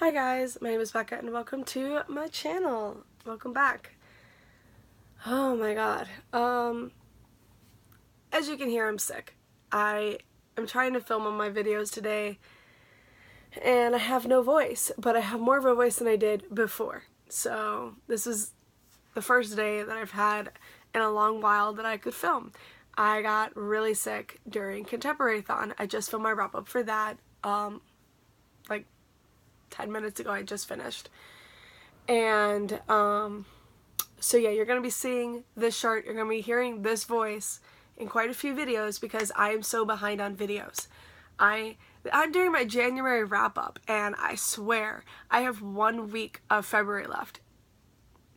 Hi guys, my name is Becca and welcome to my channel. Welcome back. Oh my god. As you can hear, I'm sick. I am trying to film on my videos today and I have no voice, but I have more of a voice than I did before. So this is the first day that I've had in a long while that I could film. I got really sick during Contemporary-thon. I just filmed my wrap up for that like 10 minutes ago. I just finished. And so yeah, you're going to be seeing this shirt, you're going to be hearing this voice in quite a few videos because I am so behind on videos. I'm doing my January wrap up and I swear I have 1 week of February left.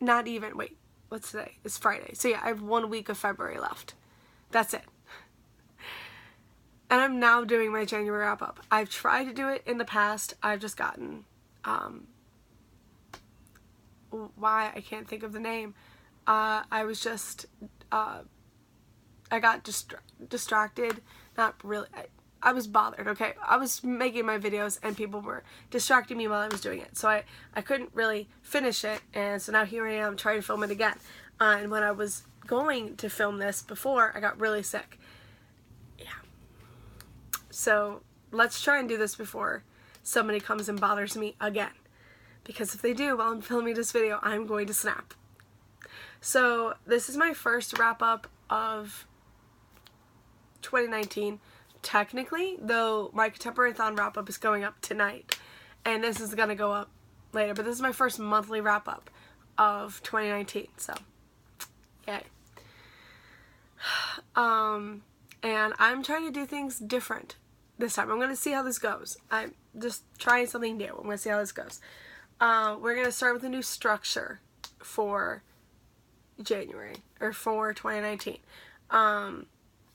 Not even, wait, what's today? It's Friday. So yeah, I have 1 week of February left. That's it. And I'm now doing my January wrap up. I've tried to do it in the past. I've just gotten, why I can't think of the name. I was just, I got distracted. Not really. I was bothered, okay? I was making my videos and people were distracting me while I was doing it. So I couldn't really finish it. And so now here I am trying to film it again. And when I was going to film this before, I got really sick. So let's try and do this before somebody comes and bothers me again. Because if they do while I'm filming this video, I'm going to snap. So this is my first wrap up of 2019. Technically, though, my Contemporary-thon wrap up is going up tonight. And this is going to go up later. But this is my first monthly wrap up of 2019. So, yay. And I'm trying to do things different this time. I'm going to see how this goes. I'm just trying something new. I'm going to see how this goes. We're going to start with a new structure for January, or for 2019.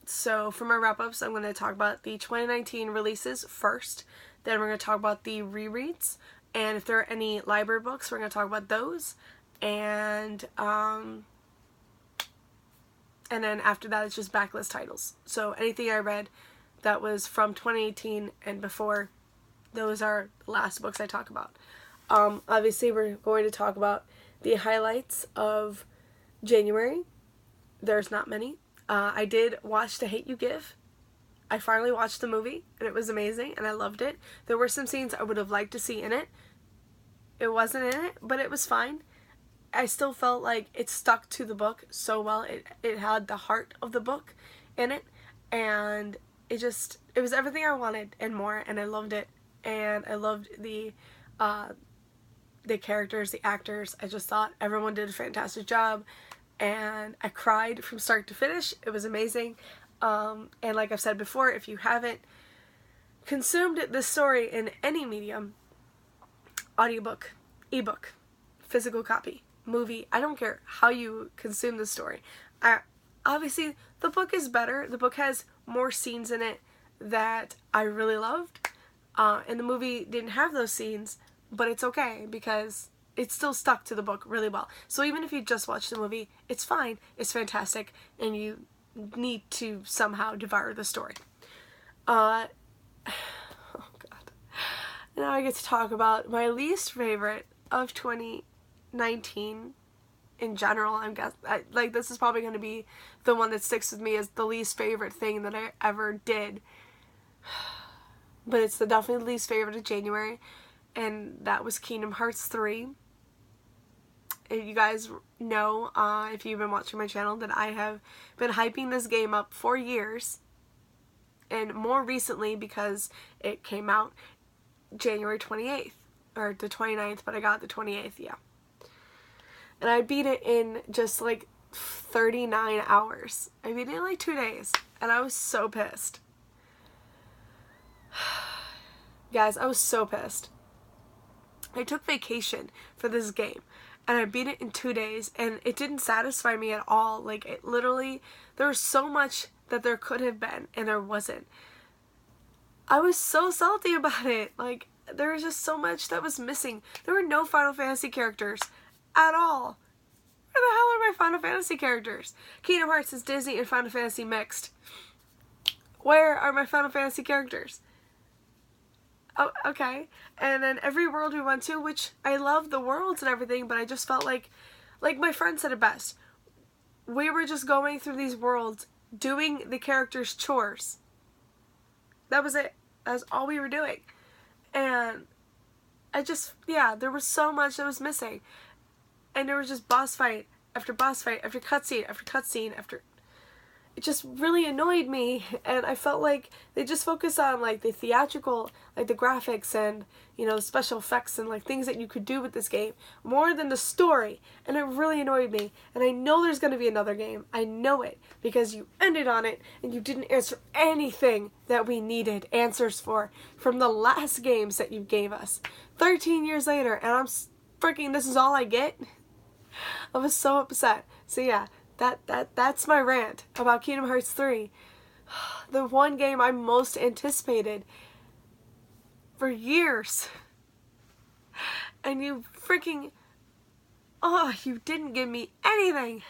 So for my wrap-ups, I'm going to talk about the 2019 releases first. Then we're going to talk about the rereads. And if there are any library books, we're going to talk about those. And then after that, it's just backlist titles. So anything I read that was from 2018 and before, those are the last books I talk about. Obviously, we're going to talk about the highlights of January. There's not many. I did watch The Hate U Give. I finally watched the movie, and it was amazing, and I loved it. There were some scenes I would have liked to see in it. It wasn't in it, but it was fine. I still felt like it stuck to the book so well. It had the heart of the book in it, and it was everything I wanted and more, and I loved it. And I loved the characters, the actors. I just thought everyone did a fantastic job, and I cried from start to finish. It was amazing. And like I've said before, if you haven't consumed this story in any medium, audiobook, ebook, physical copy, movie, I don't care how you consume the story. Obviously, the book is better. The book has more scenes in it that I really loved. And the movie didn't have those scenes, but it's okay because it still stuck to the book really well. So even if you just watch the movie, it's fine. It's fantastic. And you need to somehow devour the story. Oh God. Now I get to talk about my least favorite of 2019 in general. I'm guessing, like, this is probably going to be the one that sticks with me as the least favorite thing that I ever did. But it's definitely the least favorite of January, and that was Kingdom Hearts 3. If you guys know, if you've been watching my channel, that I have been hyping this game up for years, and more recently because it came out January 28th, or the 29th, but I got the 28th, yeah. And I beat it in just like 39 hours. I beat it in like 2 days, and I was so pissed. Guys, I was so pissed. I took vacation for this game, and I beat it in 2 days, and it didn't satisfy me at all. Like, it literally, there was so much that there could have been, and there wasn't. I was so salty about it. Like, there was just so much that was missing. There were no Final Fantasy characters at all. Where the hell are my Final Fantasy characters? Kingdom Hearts is Disney and Final Fantasy mixed. Where are my Final Fantasy characters? oh, okay. And then every world we went to, which I love the worlds and everything, but I just felt like my friend said it best. We were just going through these worlds, doing the characters' chores. That was it. That's all we were doing. And I just, yeah, there was so much that was missing. And there was just boss fight after boss fight after cutscene after cutscene after... It just really annoyed me, and I felt like they just focused on like the theatrical, like the graphics and, you know, the special effects and like things that you could do with this game more than the story, and it really annoyed me. And I know there's going to be another game. I know it because you ended on it and you didn't answer anything that we needed answers for from the last games that you gave us 13 years later, and I'm freaking, this is all I get. I was so upset. So yeah, that's my rant about Kingdom Hearts 3. The one game I most anticipated for years. And you freaking... Oh, you didn't give me anything.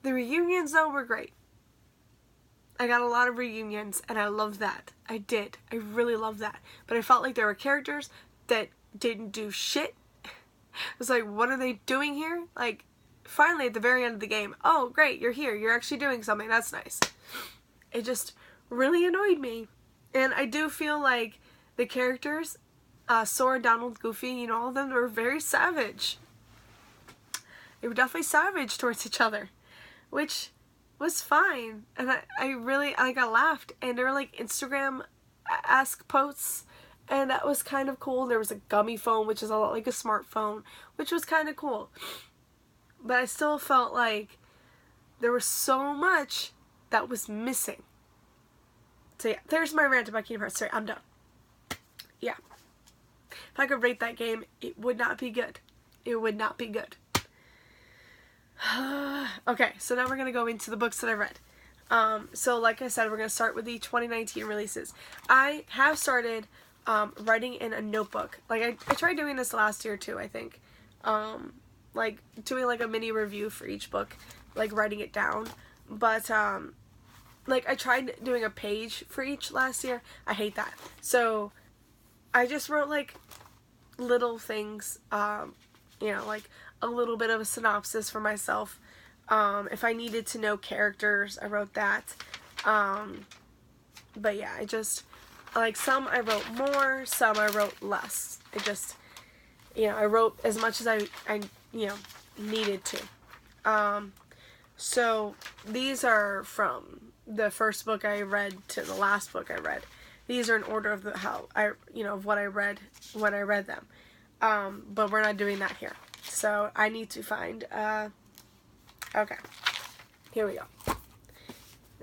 The reunions, though, were great. I got a lot of reunions, and I loved that. I did. I really loved that. But I felt like there were characters that didn't do shit. It was like, what are they doing here? Like... Finally, at the very end of the game, oh, great, you're here. You're actually doing something. That's nice. It just really annoyed me. And I do feel like the characters, Sora, Donald, Goofy, you know, all of them were very savage. They were definitely savage towards each other, which was fine. And I got laughed. And there were, like, Instagram-esque posts, and that was kind of cool. There was a gummy phone, which is a lot like a smartphone, which was kind of cool. But I still felt like there was so much that was missing. So yeah, there's my rant about Kingdom Hearts 3. I'm done. Yeah. If I could rate that game, it would not be good. It would not be good. Okay, so now we're going to go into the books that I read. So like I said, we're going to start with the 2019 releases. I have started writing in a notebook. Like, I tried doing this last year too, I think. Like, doing, like, a mini review for each book, like, writing it down, but, like, I tried doing a page for each last year. I hate that, so I just wrote, like, little things, you know, like, a little bit of a synopsis for myself. If I needed to know characters, I wrote that, but, yeah, I just, like, some I wrote more, some I wrote less. It just, you know, I wrote as much as I you know, needed to. So these are from the first book I read to the last book I read. These are in order of of what I read when I read them. But we're not doing that here. So I need to find, okay, here we go.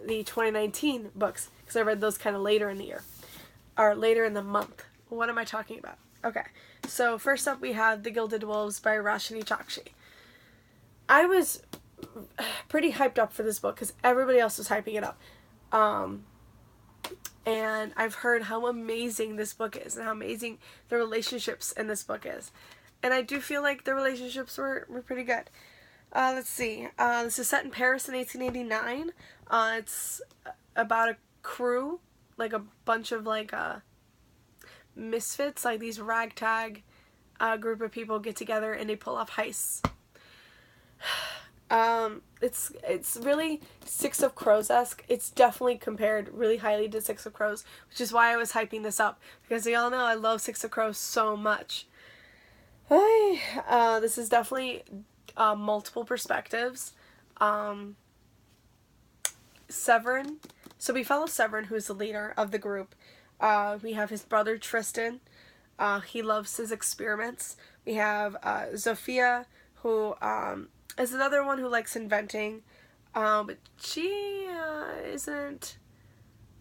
The 2019 books, because I read those kind of later in the year, or later in the month. What am I talking about? Okay, so first up we have The Gilded Walls by Roshni Chokshi. I was pretty hyped up for this book because everybody else was hyping it up. And I've heard how amazing this book is and how amazing the relationships in this book is. And I do feel like the relationships were pretty good. Let's see. This is set in Paris in 1889. It's about a crew, like a bunch of like misfits, like these ragtag group of people get together and they pull off heists. It's really Six of Crows-esque. It's definitely compared really highly to Six of Crows, which is why I was hyping this up, because y'all know I love Six of Crows so much. This is definitely multiple perspectives. Severin. So we follow Severin, who's the leader of the group. We have his brother Tristan. He loves his experiments. We have Zofia, who is another one who likes inventing, but she isn't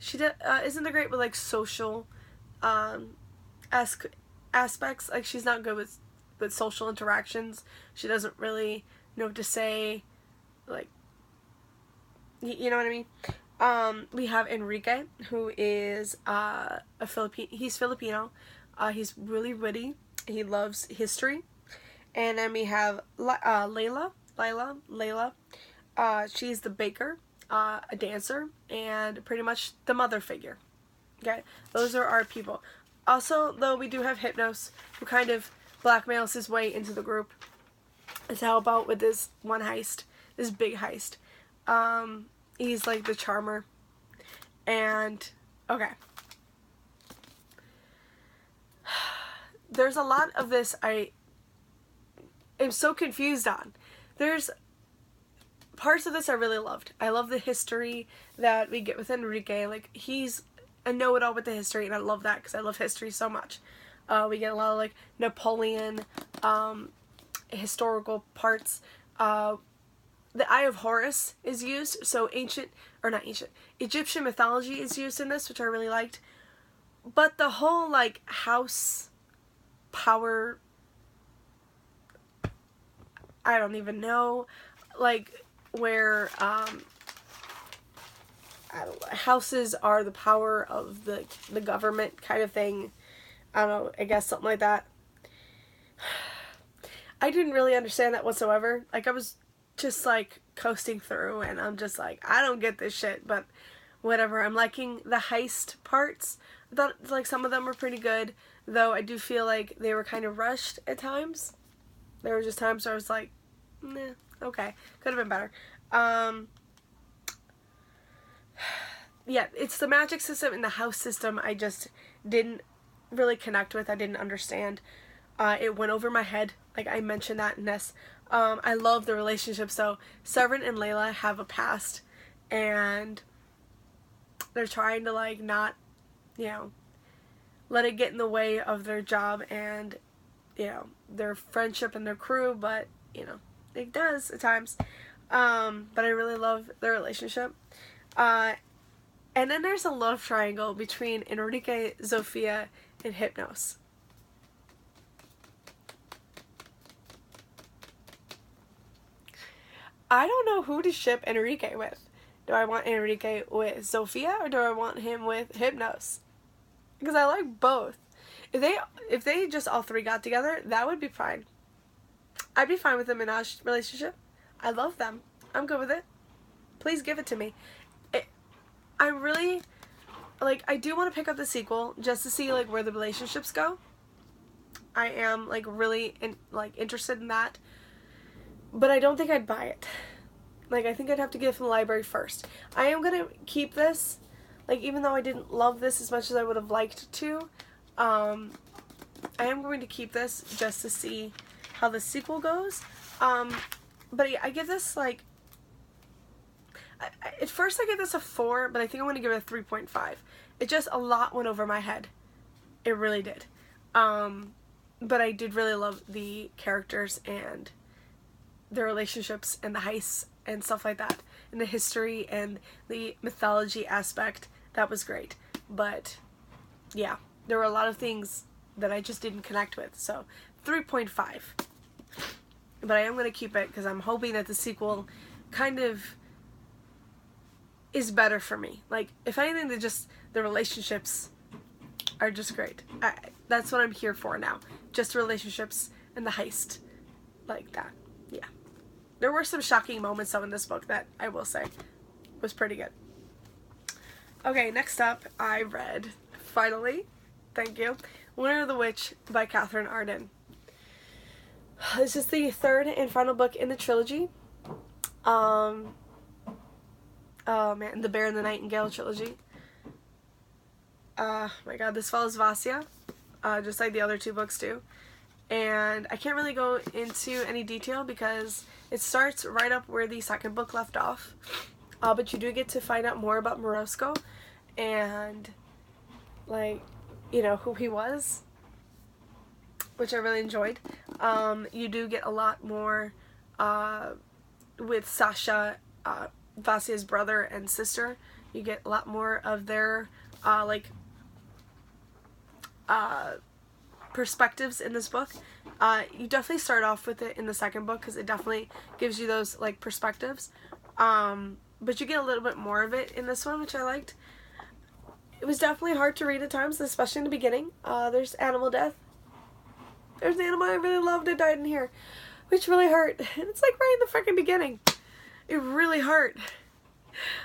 the great with like social aspects. Like, she's not good with social interactions. She doesn't really know what to say. Like, you know what I mean? We have Enrique, who is he's Filipino. He's really witty. He loves history. And then we have Layla. She's the baker, a dancer, and pretty much the mother figure. Okay, those are our people. Also, though, we do have Hypnos, who kind of blackmails his way into the group. It's how about with this one heist, this big heist. He's like the charmer. And, okay. There's a lot of this I am so confused on. There's parts of this I really loved. I love the history that we get with Enrique. Like, he's a know-it-all with the history, and I love that because I love history so much. We get a lot of, like, Napoleon, historical parts. The Eye of Horus is used, so Egyptian mythology is used in this, which I really liked. But the whole, like, house power, I don't even know, like, where, I don't know, houses are the power of the government kind of thing. I don't know, I guess something like that. I didn't really understand that whatsoever. Like, I was just, like, coasting through, and I'm just like, I don't get this shit, but whatever. I'm liking the heist parts. I thought, like, some of them were pretty good, though I do feel like they were kind of rushed at times. There were just times where I was like, nah, okay, could have been better. Yeah, it's the magic system and the house system I just didn't really connect with. I didn't understand. It went over my head. Like, I mentioned that in this. I love the relationship. So, Severin and Layla have a past, and they're trying to, like, not, you know, let it get in the way of their job and, you know, their friendship and their crew, but, you know, it does at times. But I really love their relationship. And then there's a love triangle between Enrique, Zofia, and Hypnos. I don't know who to ship Enrique with. Do I want Enrique with Zofia, or do I want him with Hypnos? Because I like both. If they just all three got together, that would be fine. I'd be fine with the Minaj relationship. I love them. I'm good with it. Please give it to me. I really, like, I do want to pick up the sequel just to see, like, where the relationships go. I am, like, really interested in that. But I don't think I'd buy it. Like, I think I'd have to get it from the library first. I am going to keep this. Like, even though I didn't love this as much as I would have liked to, I am going to keep this just to see how the sequel goes. But I give this, like, at first I give this a 4, but I think I'm going to give it a 3.5. It just, a lot went over my head. It really did. But I did really love the characters and the relationships and the heists and stuff like that. And the history and the mythology aspect. That was great. But, yeah, there were a lot of things that I just didn't connect with. So, 3.5. But I am going to keep it because I'm hoping that the sequel kind of is better for me. Like, if anything, the relationships are just great. That's what I'm here for now. Just relationships and the heist. Like that. Yeah. There were some shocking moments, though, in this book that I will say was pretty good. Okay, next up, I read, finally, thank you, Winter of the Witch by Catherine Arden. This is the third and final book in the trilogy. Oh man, the Bear and the Nightingale trilogy. My god, this follows Vasya, just like the other two books do. And I can't really go into any detail because it starts right up where the second book left off. But you do get to find out more about Morosco and, like, you know, who he was, which I really enjoyed. You do get a lot more with Sasha, Vasya's brother and sister. You get a lot more of their, perspectives in this book. You definitely start off with it in the second book because it definitely gives you those, like, perspectives. But you get a little bit more of it in this one, which I liked. It was definitely hard to read at times, especially in the beginning. There's animal death. There's an animal I really loved that died in here, which really hurt. And it's like right in the freaking beginning. It really hurt.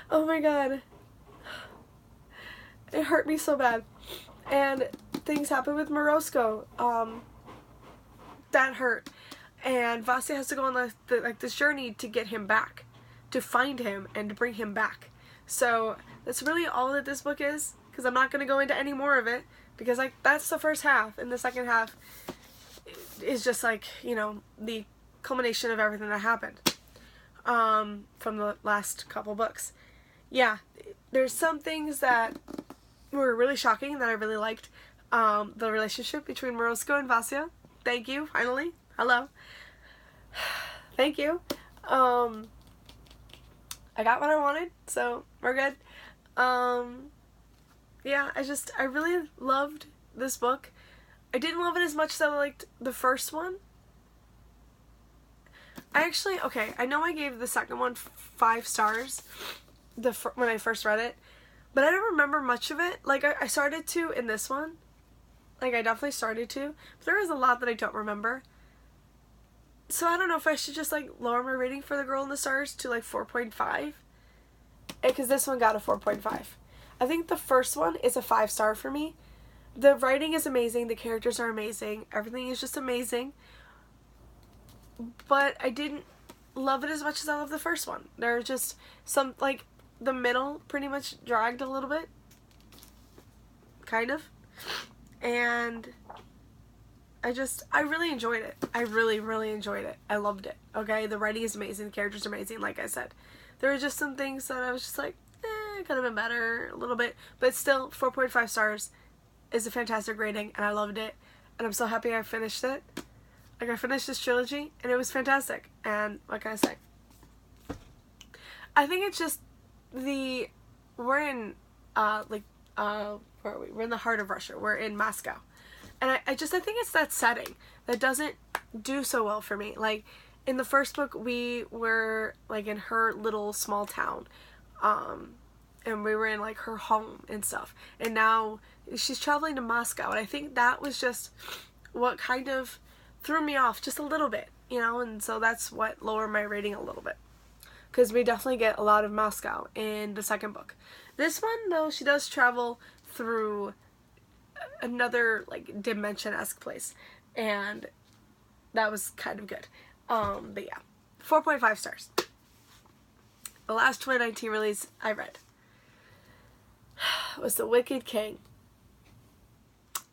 Oh my god. It hurt me so bad. And things happen with Morosco. That hurt. And Vasya has to go on this journey to get him back, to find him and to bring him back. So that's really all that this book is, because I'm not going to go into any more of it, because like that's the first half, and the second half is just like, you know, the culmination of everything that happened from the last couple books. Yeah, there's some things that were really shocking that I really liked. The relationship between Morosco and Vasya. Thank you, finally. Hello. Thank you. I got what I wanted, so we're good. Yeah, I really loved this book. I didn't love it as much as I liked the first one. I know I gave the second one 5 stars when I first read it, but I don't remember much of it. Like, I started to in this one. Like, I definitely started to, but there was a lot that I don't remember. So I don't know if I should just, like, lower my rating for The Girl in the Stars to, like, 4.5. Because this one got a 4.5. I think the first one is a 5-star for me. The writing is amazing. The characters are amazing. Everything is just amazing. But I didn't love it as much as I love the first one. There are just some, like, the middle pretty much dragged a little bit. Kind of. And I really enjoyed it. I really, really enjoyed it. I loved it. Okay? The writing is amazing. The characters are amazing, like I said. There were just some things that I was just like, it could have been better a little bit. But still, 4.5 stars is a fantastic rating, and I loved it. And I'm so happy I finished it. Like, I finished this trilogy, and it was fantastic. And what can I say? I think it's just we're in, where are we? We're in the heart of Russia. We're in Moscow. And I think it's that setting that doesn't do so well for me. Like, in the first book, we were, like, in her little small town. And we were in, like, her home and stuff. And now she's traveling to Moscow. And I think that was just what kind of threw me off just a little bit, you know? And so that's what lowered my rating a little bit. Because we definitely get a lot of Moscow in the second book. This one, though, she does travel through another, like, dimension-esque place. And that was kind of good. But yeah, 4.5 stars. The last 2019 release I read was The Wicked King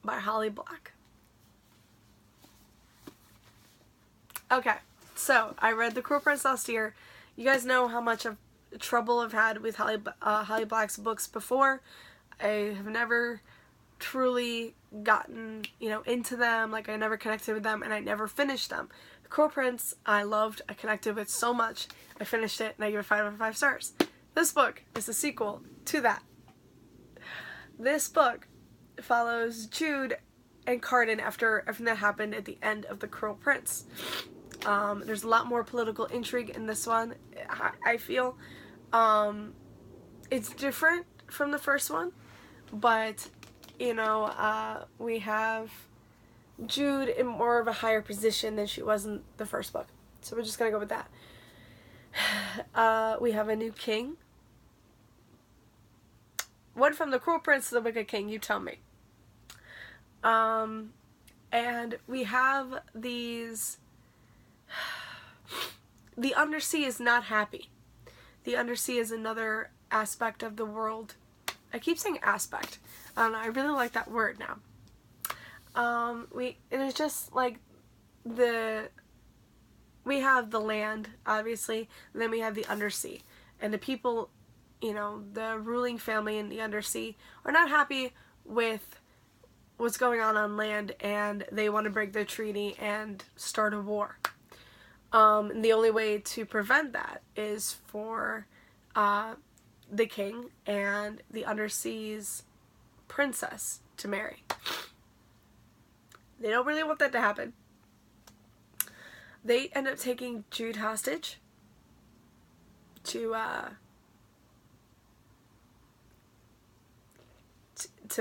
by Holly Black. Okay, so I read The Cruel Prince last year. You guys know how much of trouble I've had with Holly Black's books before. I have never truly gotten, you know, into them. Like, I never connected with them, and I never finished them. The Cruel Prince, I loved. I connected with so much. I finished it, and I give it 5 out of 5 stars. This book is a sequel to that. This book follows Jude and Cardan after everything that happened at the end of The Cruel Prince. There's a lot more political intrigue in this one, I feel. It's different from the first one, but, you know, we have Jude in more of a higher position than she was in the first book. So we're just going to go with that. We have a new king. What from The Cruel Prince to The Wicked King? You tell me. And we have these... The Undersea is not happy. The Undersea is another aspect of the world. I keep saying aspect. I don't know, I really like that word now. And it's just like we have the land, obviously, and then we have the Undersea. And the people, you know, the ruling family in the Undersea are not happy with what's going on land, and they want to break the treaty and start a war. And the only way to prevent that is for the king and the Undersea's princess to marry. They don't really want that to happen. They end up taking Jude hostage to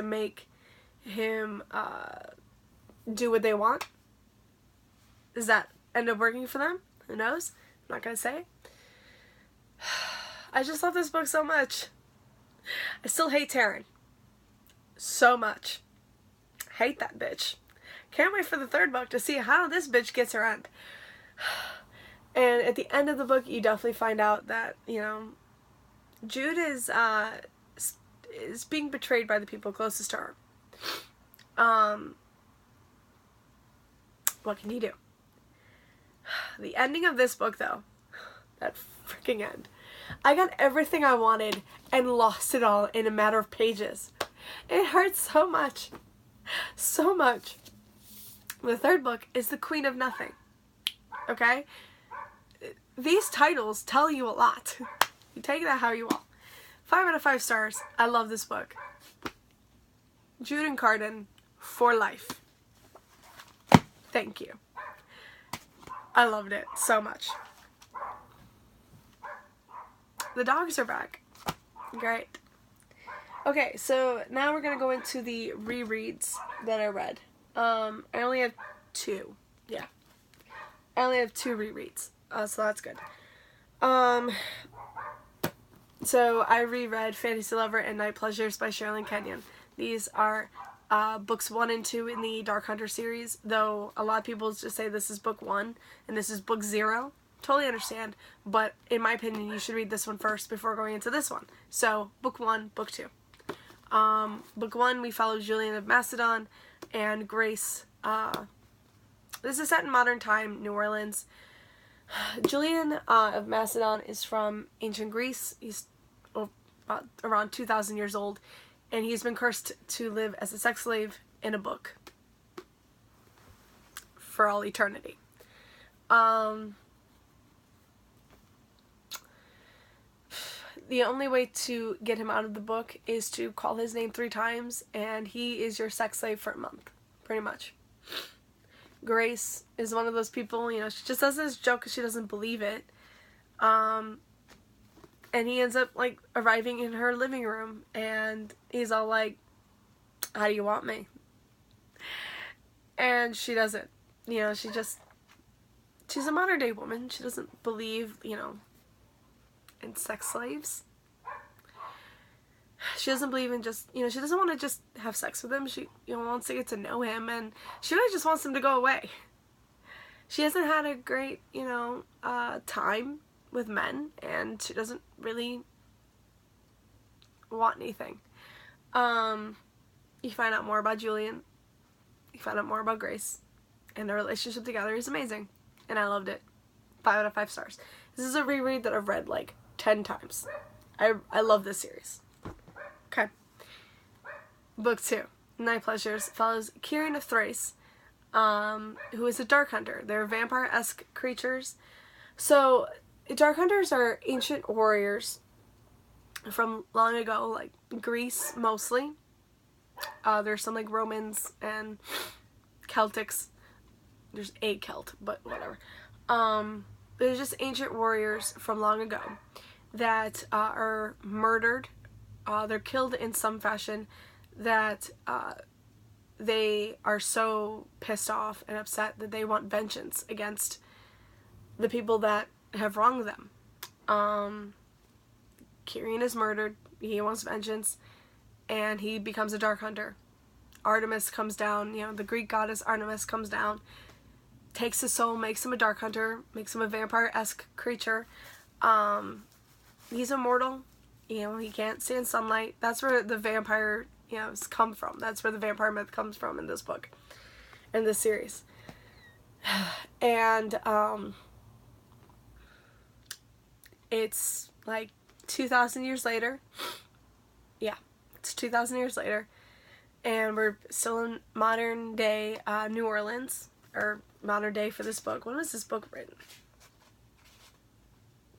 make him do what they want. Does that end up working for them? Who knows? I'm not gonna say. I just love this book so much. I still hate Taryn. so much. Hate that bitch. Can't wait for the third book to see how this bitch gets her end. And at the end of the book, you definitely find out that, you know, Jude is being betrayed by the people closest to her. What can you do? The ending of this book, though, that freaking end. I got everything I wanted and lost it all in a matter of pages. It hurts so much. So much. The third book is The Queen of Nothing. Okay? These titles tell you a lot. You take that how you want. 5 out of 5 stars. I love this book. Jude and Carden for life. Thank you. I loved it so much. The dogs are back. Great. Okay, so now we're going to go into the rereads that I read. I only have 2. Yeah. I only have 2 rereads. So that's good. So I reread Fantasy Lover and Night Pleasures by Sherilyn Kenyon. These are books 1 and 2 in the Dark Hunter series, though a lot of people just say this is book 1 and this is book 0. Totally understand, but in my opinion, you should read this one first before going into this one. So, book 1, book 2. Book 1, we follow Julian of Macedon and Grace. This is set in modern time, New Orleans. Julian of Macedon is from ancient Greece. He's about around 2,000 years old, and he's been cursed to live as a sex slave in a book for all eternity. The only way to get him out of the book is to call his name 3 times, and he is your sex slave for a month, pretty much. Grace is one of those people, you know, she just does this joke because she doesn't believe it. And he ends up, like, arriving in her living room, and he's all like, how do you want me? And she doesn't. You know, she's a modern day woman. She doesn't believe, you know, in sex slaves. She doesn't believe in just, you know, she doesn't want to just have sex with him. She, you know, wants to get to know him, and she really just wants him to go away. She hasn't had a great, you know, time with men, and she doesn't really want anything. You find out more about Julian. You find out more about Grace, and their relationship together is amazing, and I loved it. 5 out of 5 stars. This is a reread that I've read like 10 times. I love this series. Okay. Book 2, Night Pleasures, follows Kieran of Thrace, who is a Dark Hunter. They're vampire-esque creatures. So, Dark Hunters are ancient warriors from long ago, like Greece mostly. There's some like Romans and Celtics. There's a Celt, but whatever. They're just ancient warriors from long ago that are murdered. They're killed in some fashion that they are so pissed off and upset that they want vengeance against the people that have wronged them. Kieran is murdered. He wants vengeance, and he becomes a Dark Hunter. Artemis comes down, you know, the Greek goddess Artemis comes down, takes his soul, makes him a Dark Hunter, makes him a vampire-esque creature. He's immortal. You know, he can't stand sunlight. That's where the vampire, you know, come from. That's where the vampire myth comes from in this book, in this series. And, it's like 2,000 years later. Yeah, it's 2,000 years later. And we're still in modern day New Orleans, or modern day for this book. When was this book written?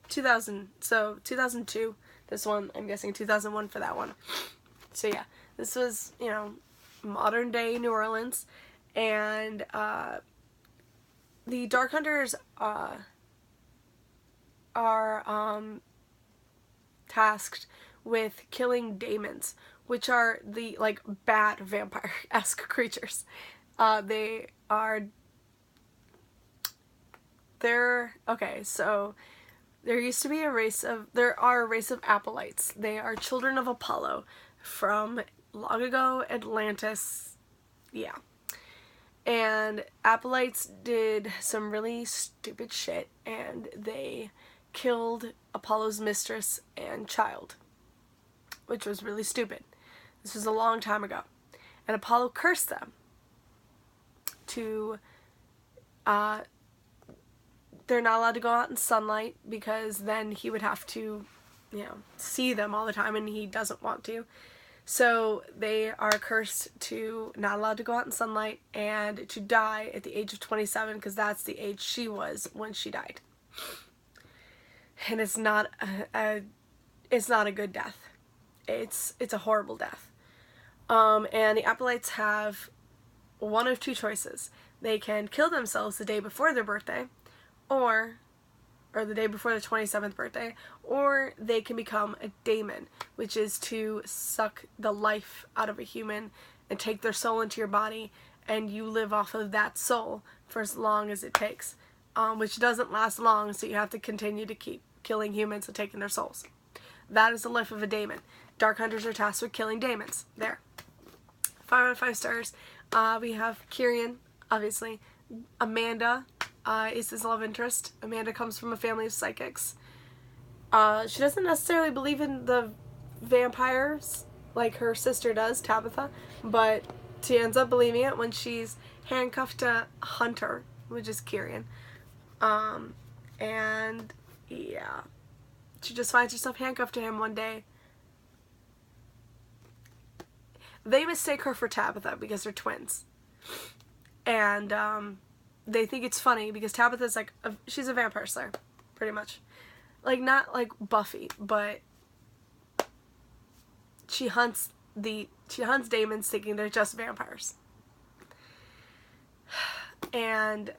2000, so 2002. This one, I'm guessing 2001 for that one. So yeah, this was, you know, modern day New Orleans, and the Dark Hunters are tasked with killing daemons, which are the, like, bad vampire-esque creatures. Okay, so there used to be there are a race of Apollites. They are children of Apollo from long ago, Atlantis, yeah. And Apollites did some really stupid shit, and they killed Apollo's mistress and child, which was really stupid. This was a long time ago. And Apollo cursed them to, they're not allowed to go out in sunlight because then he would have to, see them all the time, and he doesn't want to. So they are cursed to not allowed to go out in sunlight and to die at the age of 27, because that's the age she was when she died. And it's not a good death. It's a horrible death. And the Apollites have one of two choices. They can kill themselves the day before their birthday, or the day before the 27th birthday, or they can become a daemon, which is to suck the life out of a human and take their soul into your body, and you live off of that soul for as long as it takes, which doesn't last long, so you have to continue to keep killing humans and taking their souls. That is the life of a daemon. Dark Hunters are tasked with killing daemons. There. 5 out of 5 stars. We have Kyrian, obviously. Amanda is his love interest. Amanda comes from a family of psychics. She doesn't necessarily believe in the vampires like her sister does, Tabitha, but she ends up believing it when she's handcuffed to Hunter, which is Kyrian. And yeah, she just finds herself handcuffed to him one day. They mistake her for Tabitha because they're twins. And they think it's funny because Tabitha's like, she's a vampire slayer, pretty much. Like, not like Buffy, but she hunts demons thinking they're just vampires. And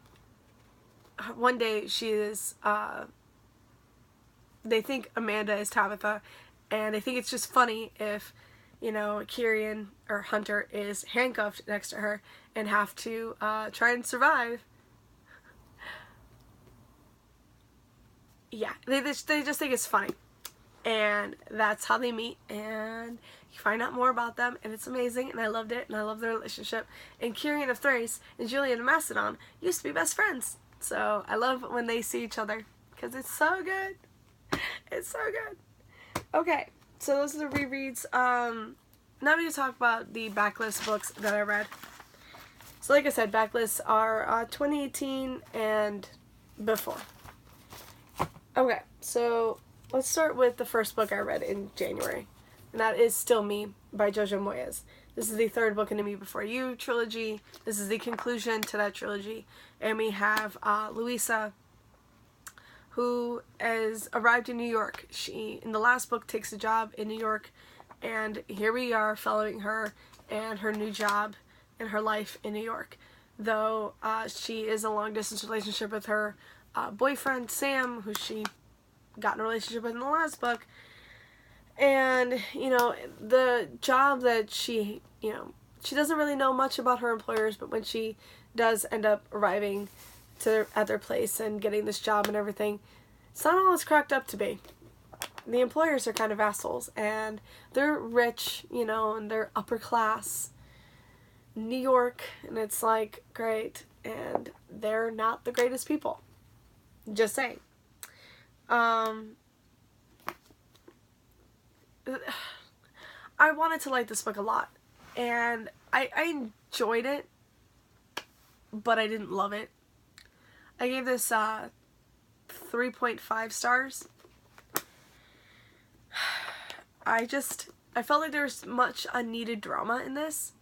one day they think Amanda is Tabitha, and they think it's just funny if, Kyrian or Hunter is handcuffed next to her and have to try and survive. Yeah, they just think it's funny. And that's how they meet, and you find out more about them, and it's amazing, and I loved it, and I love their relationship. And Kyrian of Thrace and Julian of Macedon used to be best friends. So I love when they see each other, because it's so good. It's so good. Okay, so those are the rereads. Now we need to talk about the backlist books that I read. So like I said, backlists are 2018 and before. Okay, so let's start with the first book I read in January, and that is Still Me by Jojo Moyes. This is the third book in the Me Before You trilogy. This is the conclusion to that trilogy, and we have Louisa, who has arrived in New York. She, in the last book, takes a job in New York, and here we are following her and her new job and her life in New York. Though she is in a long-distance relationship with her boyfriend, Sam, who she got in a relationship with in the last book. And, the job that she doesn't really know much about her employers, but when she does end up arriving at their place and getting this job and everything, it's not all it's cracked up to be. The employers are kind of assholes, and they're rich, and they're upper class New York, and it's like, great, and they're not the greatest people. Just saying. I wanted to like this book a lot, and I enjoyed it, but I didn't love it. I gave this 3.5 stars. I felt like there was much unneeded drama in this,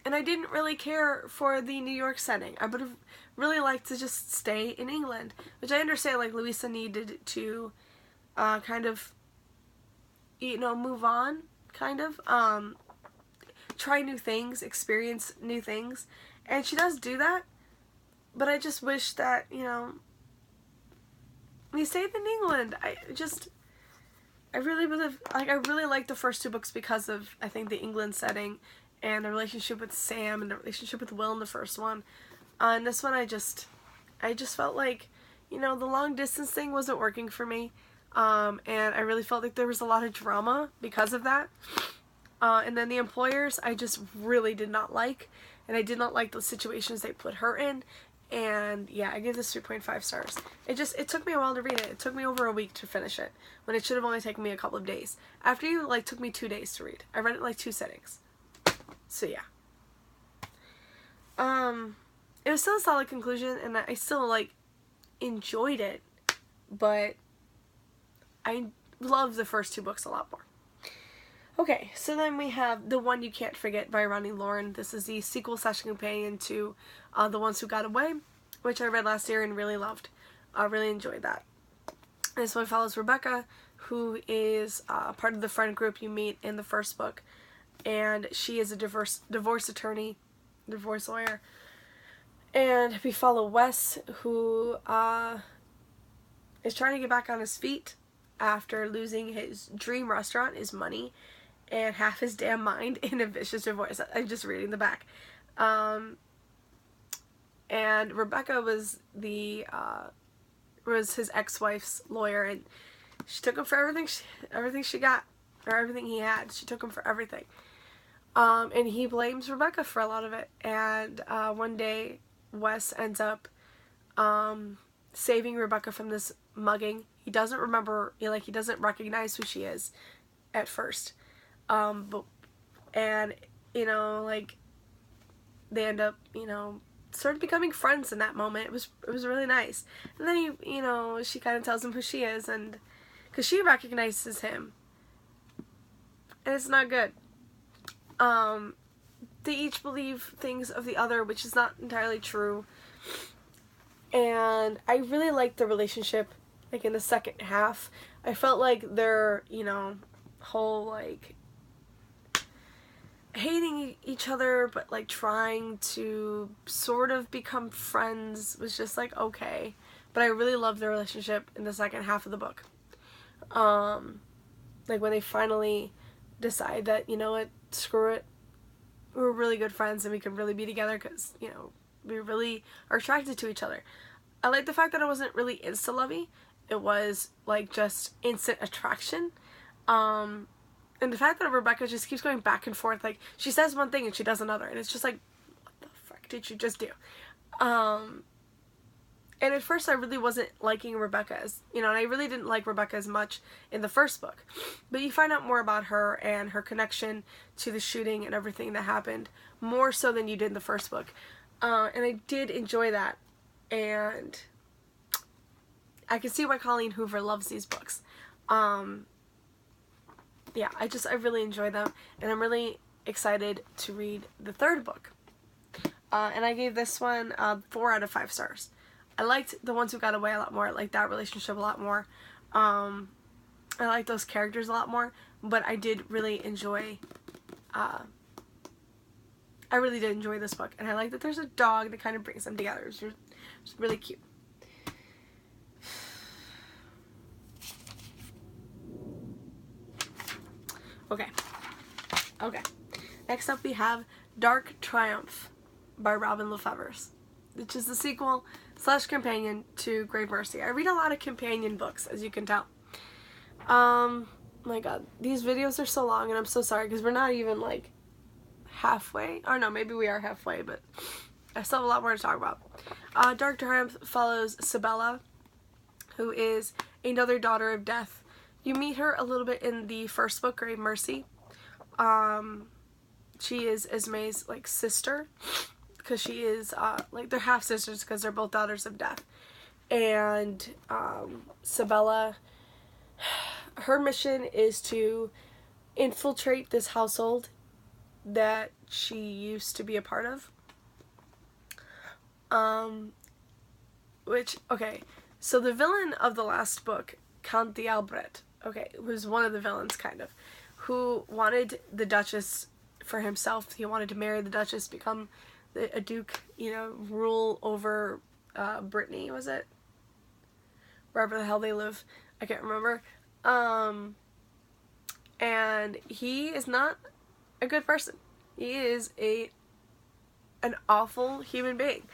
and I didn't really care for the New York setting. I would have really liked to just stay in England, which I understand, like, Louisa needed to kind of, move on, kind of, try new things, experience new things, and she does do that, but I just wish that, we stayed in England. I really liked the first two books because of, I think, the England setting and the relationship with Sam and the relationship with Will in the first one. And this one, I just felt like, the long distance thing wasn't working for me. And I really felt like there was a lot of drama because of that. And then the employers, I just really did not like, and I did not like the situations they put her in. And yeah, I give this 3.5 stars. It took me a while to read it. It took me over a week to finish it, when it should have only taken me a couple of days. After You, like, took me 2 days to read. I read it in like 2 sittings. So yeah. It was still a solid conclusion, and I still, like, enjoyed it, but I love the first 2 books a lot more. Okay, so then we have The One You Can't Forget by Ronnie Lauren. This is the sequel / companion to The Ones Who Got Away, which I read last year and really loved. I really enjoyed that. This one follows Rebecca, who is part of the friend group you meet in the first book, and she is a divorce attorney, divorce lawyer. And we follow Wes, who is trying to get back on his feet after losing his dream restaurant, his money, and half his damn mind in a vicious divorce. I'm just reading the back. And Rebecca was his ex-wife's lawyer, and she took him for everything she got, or everything he had. She took him for everything. And he blames Rebecca for a lot of it. And one day, Wes ends up saving Rebecca from this mugging. He doesn't remember, he doesn't recognize who she is at first. They end up, sort of becoming friends in that moment. It was really nice. And then she kind of tells him who she is, and because she recognizes him, and it's not good. They each believe things of the other, which is not entirely true. And I really liked the relationship, like, in the second half. I felt like their, whole, like, hating each other, but, like, trying to sort of become friends was just, like, okay. But I really loved their relationship in the second half of the book. Like, when they finally decide that, what, screw it, we're really good friends and we can really be together because, we really are attracted to each other. I like the fact that it wasn't really insta-lovey. It was, like, just instant attraction. And the fact that Rebecca just keeps going back and forth, like, she says one thing and she does another, and it's just like, what the fuck did you just do? And at first I really wasn't liking Rebecca and I really didn't like Rebecca as much in the first book. But you find out more about her and her connection to the shooting and everything that happened, more so than you did in the first book. And I did enjoy that. And I can see why Colleen Hoover loves these books. Yeah, I really enjoy them, and I'm really excited to read the third book. And I gave this one 4 out of 5 stars. I liked The Ones Who Got Away a lot more. I liked that relationship a lot more. I liked those characters a lot more, but I did really enjoy, I really did enjoy this book, and I like that there's a dog that kind of brings them together. It's really cute. Okay. Next up we have Dark Triumph by Robin Lefevre, which is the sequel / companion to Grave Mercy. I read a lot of companion books, as you can tell. My god, these videos are so long, and I'm so sorry, because we're not even, like, halfway. Or no, maybe we are halfway, but I still have a lot more to talk about. Dark Triumph follows Sabella, who is another daughter of death. You meet her a little bit in the first book, Grave Mercy. She is Esme's, like, sister, because she is, like, they're half sisters because they're both daughters of death. And Sabella, her mission is to infiltrate this household that she used to be a part of. So the villain of the last book, Count d'Albret, was one of the villains, kind of, who wanted the Duchess for himself. He wanted to marry the Duchess, become a duke, rule over Brittany, was it? Wherever the hell they live. I can't remember. And he is not a good person. He is an awful human being.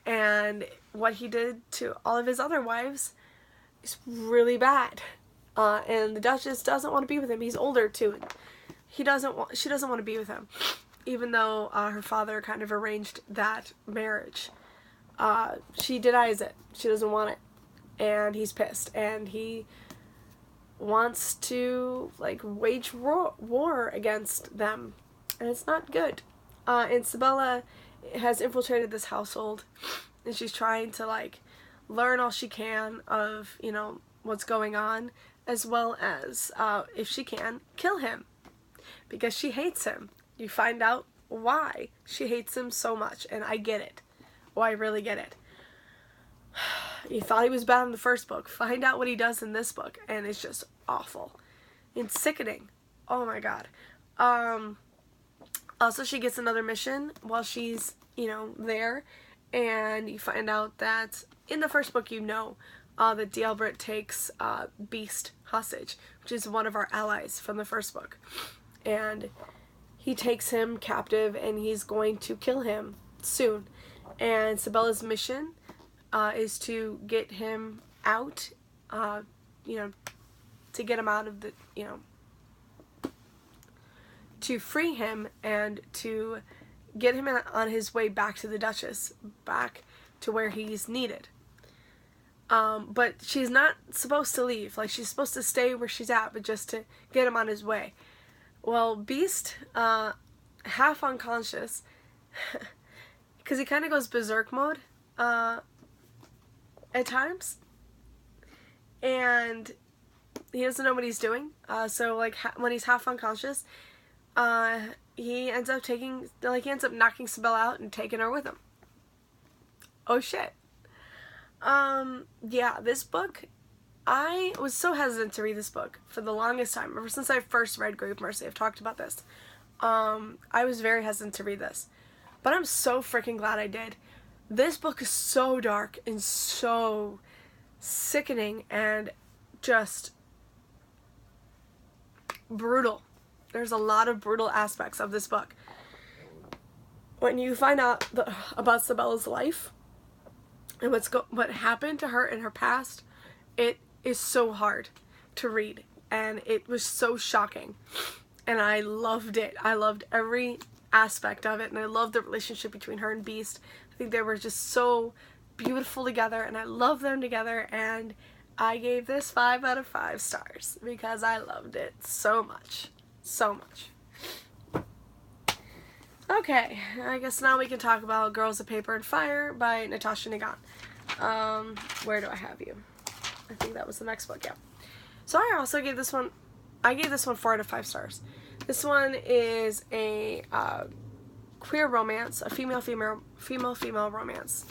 And what he did to all of his other wives is really bad. And the Duchess doesn't want to be with him. He's older, too. she doesn't want to be with him, even though her father kind of arranged that marriage. She denies it. She doesn't want it, and he's pissed, and he wants to like wage war against them, and it's not good. And Sabella has infiltrated this household, and she's trying to like learn all she can of, you know, what's going on, as well as, if she can, kill him, because she hates him. You find out why she hates him so much, and I get it. Oh, I really get it. You thought he was bad in the first book. Find out what he does in this book, and it's just awful. It's sickening. Oh my god. Also, she gets another mission while she's, you know, there, and you find out that in the first book, you know, that D'Albert takes Beast hostage, which is one of our allies from the first book. And he takes him captive, and he's going to kill him soon. And Sabella's mission is to get him out, you know, to get him out of the, you know, to free him and to get him on his way back to the Duchess, back to where he's needed. But she's not supposed to leave. Like, she's supposed to stay where she's at, but just to get him on his way. Well, Beast, half unconscious, because he kind of goes berserk mode at times, and he doesn't know what he's doing. So like when he's half unconscious, he ends up knocking Sabella out and taking her with him. Oh shit. Yeah, this book, I was so hesitant to read this book for the longest time. Ever since I first read Grave Mercy, I've talked about this. I was very hesitant to read this. But I'm so freaking glad I did. This book is so dark and so sickening and just brutal. There's a lot of brutal aspects of this book. When you find out about Sabella's life and what happened to her in her past, it is so hard to read, and it was so shocking, and I loved it. I loved every aspect of it, and I loved the relationship between her and Beast. I think they were just so beautiful together, and I love them together, and I gave this 5 out of 5 stars because I loved it so much. So much. Okay, I guess now we can talk about Girls of Paper and Fire by Natasha Nagan. Where do I have you? I think that was the next book, yeah. So I also gave this one, 4 out of 5 stars. This one is a queer romance, a female-female romance.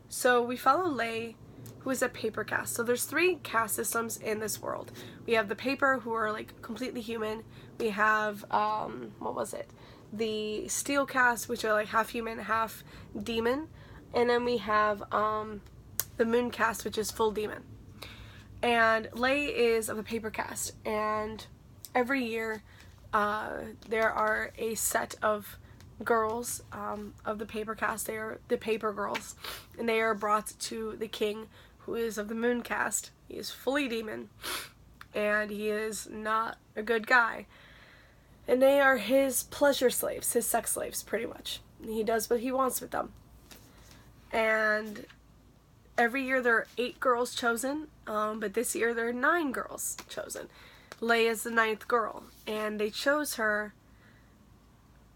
So we follow Lay, who is a paper caste. So there's 3 caste systems in this world. We have the paper, who are like completely human. We have, the steel caste, which are like half human, half demon. And then we have the moon caste, which is full demon. And Lay is of the paper caste, and every year there are a set of girls of the paper caste. They are the paper girls, and they are brought to the king, who is of the moon caste. He is fully demon, and he is not a good guy. And they are his pleasure slaves, his sex slaves, pretty much. He does what he wants with them. And every year there are 8 girls chosen, but this year there are 9 girls chosen. Lay is the 9th girl, and they chose her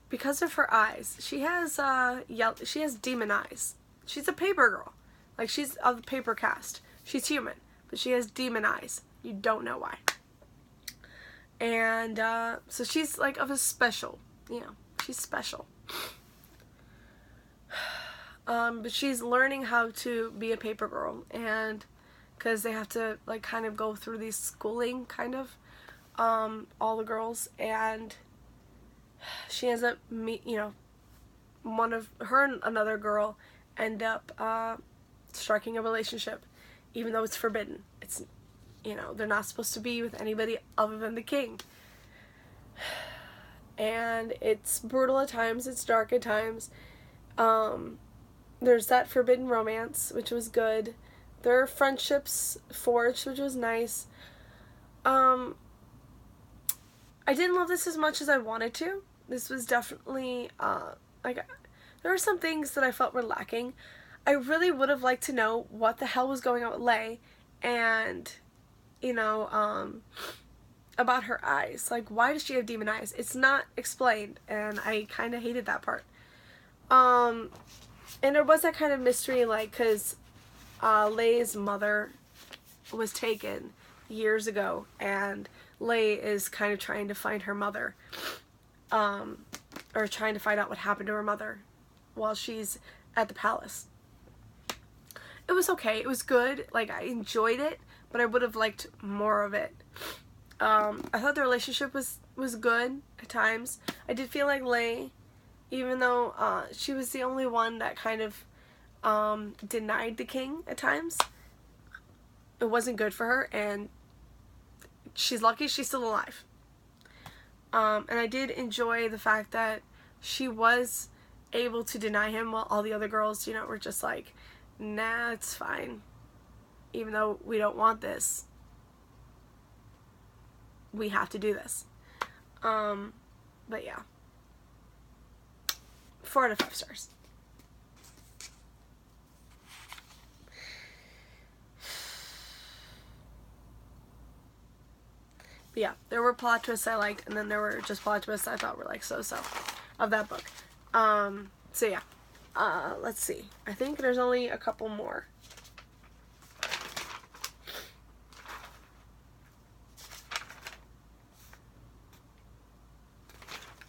because of her eyes. She has she has demon eyes. She's a paper girl. Like, she's of the paper caste. She's human, but she has demon eyes. You don't know why. And so she's like of a special, you know, she's special. But she's learning how to be a paper girl, and because they have to like kind of go through these schooling kind of, all the girls, and she ends up one of her and another girl end up striking a relationship, even though it's forbidden. It's, you know, they're not supposed to be with anybody other than the king. And it's brutal at times, it's dark at times. There's that forbidden romance, which was good. There are friendships forged, which was nice. I didn't love this as much as I wanted to. This was definitely, like, there were some things that I felt were lacking. I really would have liked to know what the hell was going on with Lay, and, you know, about her eyes. Like, why does she have demon eyes? It's not explained, and I kind of hated that part. And there was that kind of mystery, like, because Lay's mother was taken years ago, and Lay is kind of trying to find her mother, or trying to find out what happened to her mother while she's at the palace. It was okay. It was good. Like, I enjoyed it, but I would have liked more of it. I thought the relationship was good at times. I did feel like Lay, even though she was the only one that kind of denied the king at times, it wasn't good for her, and she's lucky she's still alive. And I did enjoy the fact that she was able to deny him while all the other girls, you know, were just like, nah, it's fine. Even though we don't want this, we have to do this. But yeah. 4 out of 5 stars. But yeah, there were plot twists I liked, and then there were just plot twists I thought were like so-so of that book. So yeah. Let's see. I think there's only a couple more.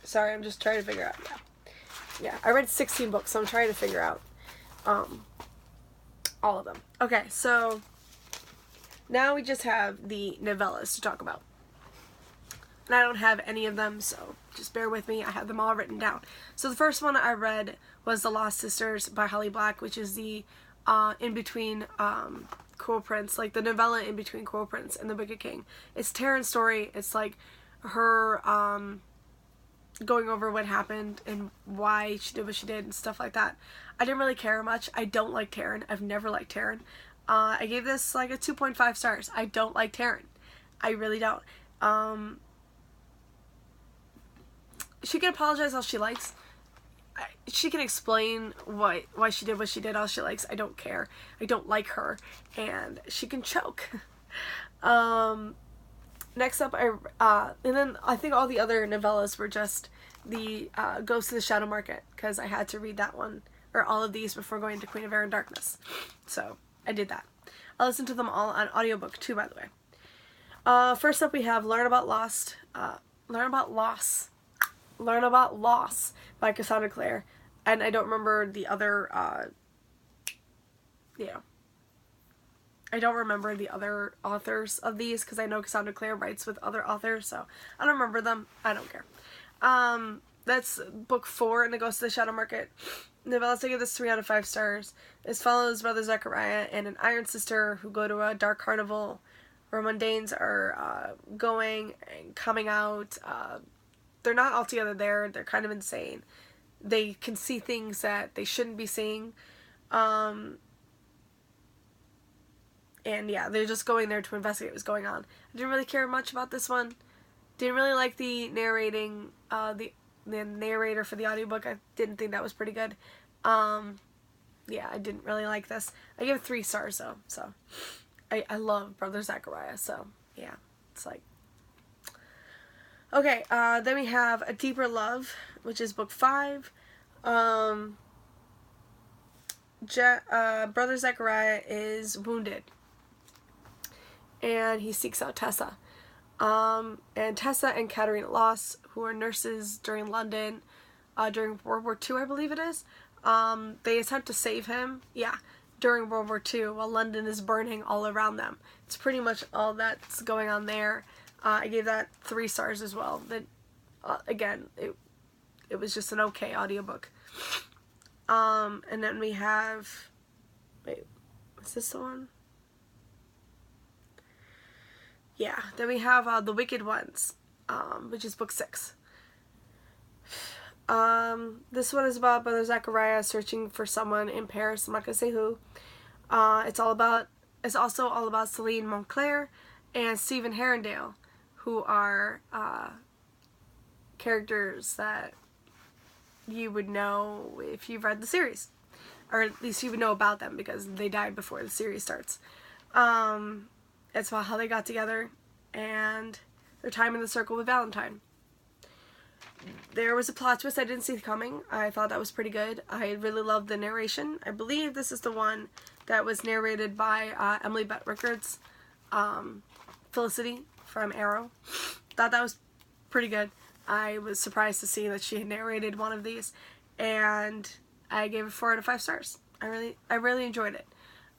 Sorry, I'm just trying to figure out. Yeah, I read 16 books, so I'm trying to figure out all of them. Okay, so now we just have the novellas to talk about. And I don't have any of them, so just bear with me. I have them all written down. So the first one I read was The Lost Sisters by Holly Black, which is the in-between Cruel Prince, like the novella in between Cruel Prince and The Wicked King. It's Taryn's story. It's like her going over what happened and why she did what she did and stuff like that. I didn't really care much. I don't like Taryn. I've never liked Taryn. I gave this like a 2.5 stars. I don't like Taryn. I really don't. She can apologize all she likes. She can explain why she did what she did all she likes. I don't care. I don't like her. And she can choke. Next up, and then I think all the other novellas were just the Ghost of the Shadow Market, because I had to read that one, or all of these, before going to Queen of Air and Darkness. So I did that. I listened to them all on audiobook too, by the way. First up, we have Learn About Loss by Cassandra Clare, and I don't remember the other, I don't remember the other authors of these, because I know Cassandra Clare writes with other authors, so I don't remember them. I don't care. That's book 4 in the Ghost of the Shadow Market. Novellas, I give this 3 out of 5 stars. This follows Brother Zechariah and an Iron Sister who go to a dark carnival where mundanes are going and coming out. They're not all together there. They're kind of insane. They can see things that they shouldn't be seeing. And yeah, they're just going there to investigate what's going on. I didn't really care much about this one. Didn't really like the narrating, the narrator for the audiobook. I didn't think that was pretty good. Yeah, I didn't really like this. I give it 3 stars though, so. I love Brother Zechariah, so yeah, it's like. Okay, then we have A Deeper Love, which is book 5. Brother Zechariah is wounded, and he seeks out Tessa. And Tessa and Katerina Loss, who are nurses during London, during World War II, I believe it is, they attempt to save him, during World War II, while London is burning all around them. It's pretty much all that's going on there. I gave that 3 stars as well. But again, it was just an okay audiobook. And then we have, wait, is this the one? Yeah, then we have The Wicked Ones, which is book 6. This one is about Brother Zechariah searching for someone in Paris. I'm not gonna say who. It's also all about Celine Montclair and Stephen Herondale, who are characters that you would know if you've read the series. Or at least you would know about them because they died before the series starts. It's about how they got together and their time in the circle with Valentine. There was a plot twist I didn't see coming. I thought that was pretty good. I really loved the narration. I believe this is the one that was narrated by Emily Bett Rickards, Felicity from Arrow. Thought that was pretty good. I was surprised to see that she had narrated one of these, and I gave it 4 out of 5 stars. I really enjoyed it.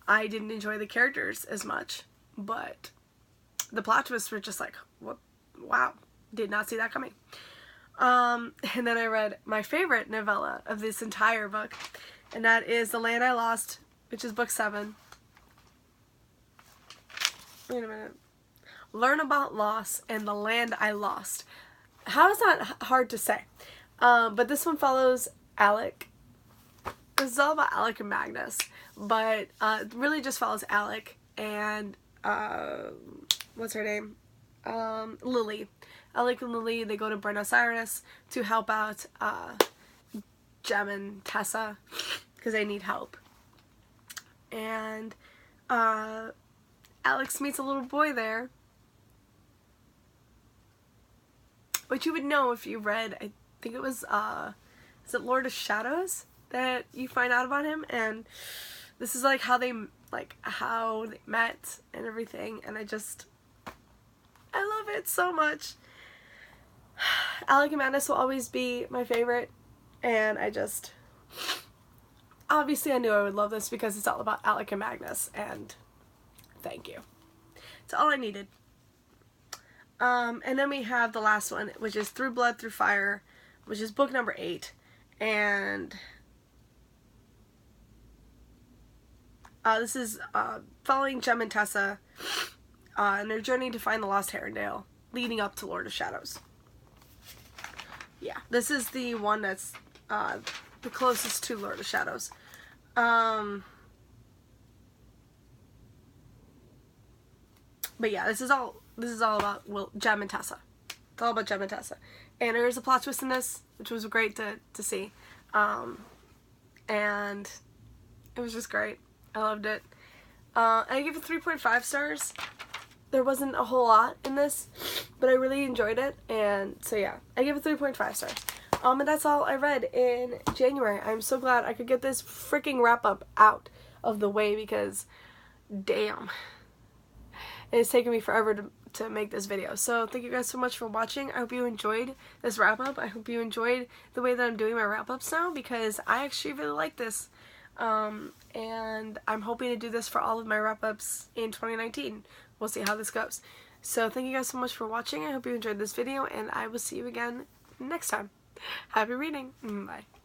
I didn't enjoy the characters as much, but the plot twists were just like, what? Wow, did not see that coming. And then I read my favorite novella of this entire book, and that is The Land I Lost, which is book 7. Wait a minute. Learn About Loss and The Land I Lost. How is that hard to say? But this one follows Alec. This is all about Alec and Magnus, but it really just follows Alec and what's her name? Lily. Alec and Lily, they go to Buenos Aires to help out Jem and Tessa because they need help. And Alex meets a little boy there, which you would know if you read, I think it was, is it Lord of Shadows that you find out about him? And this is like how they met and everything, and I love it so much. Alec and Magnus will always be my favorite, and obviously I knew I would love this because it's all about Alec and Magnus, and thank you. It's all I needed. And then we have the last one, which is Through Blood, Through Fire, which is book number 8, and this is following Jem and Tessa and their journey to find the lost Herondale, leading up to Lord of Shadows. Yeah, this is the one that's the closest to Lord of Shadows. But yeah, this is all about Jem and Tessa. It's all about Jem and Tessa. And there is a plot twist in this, which was great to see. And it was just great. I loved it. I give it 3.5 stars. There wasn't a whole lot in this, but I really enjoyed it, and so yeah, I give it 3.5 stars. And that's all I read in January. I'm so glad I could get this freaking wrap-up out of the way because, damn, it's taken me forever to make this video. So thank you guys so much for watching. I hope you enjoyed this wrap-up. I hope you enjoyed the way that I'm doing my wrap-ups now because I actually really like this. And I'm hoping to do this for all of my wrap-ups in 2019. We'll see how this goes. So thank you guys so much for watching. I hope you enjoyed this video, and I will see you again next time. Happy reading. Bye.